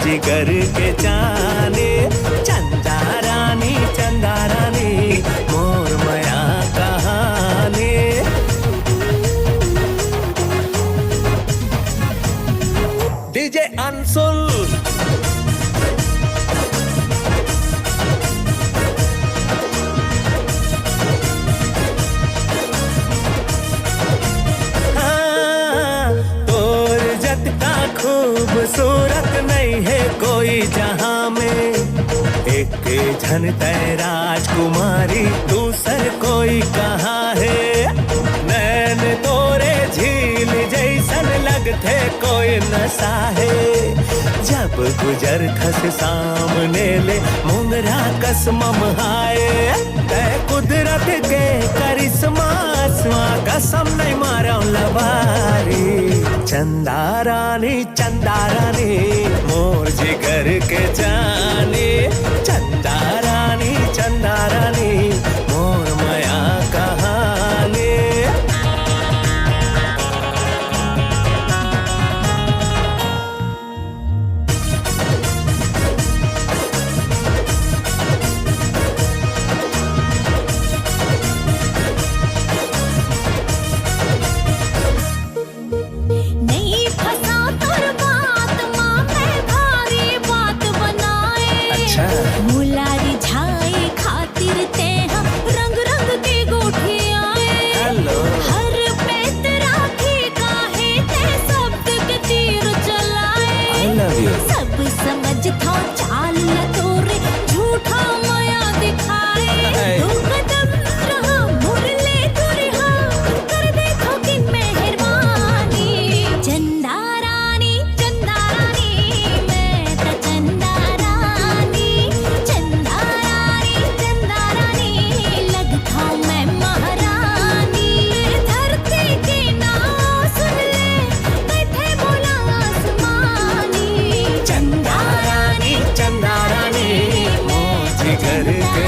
जिगर के जाने। चंदा रानी मोर माया कहानी। डीजे अंशुल। खूबसूरत नहीं है कोई जहां में, एक झनते राजकुमारी दूसर कोई कहाँ है। नैन तोरे झील जैसन लगते कोई नशा है। जब गुजर खस सामने ले मुंगरा कसमम हाय। तय कुदरत के करिश्मा कसम नहीं मारो लबारी। चंदा रानी मोर जिगर के जाने। चंदा रानी मोर माया कहानी। मुलारी झाई खातिर ते हम रंग रंग के गोठे आए। हर पेट राखी काहे ते शब्द के तीर चलाए। सब समझ था चाल न तोरे झूठा माया दिखाए। दो कदम रहा मुरले तुरहा कर देखो कि मेहरबानी। चंदा रानी मैं तो चंदा रानी। चंदा रानी लगता मैं महारानी। धरती के नाम सुन ले बैठे बोला आसमानी। चंदा रानी मोर जिगर के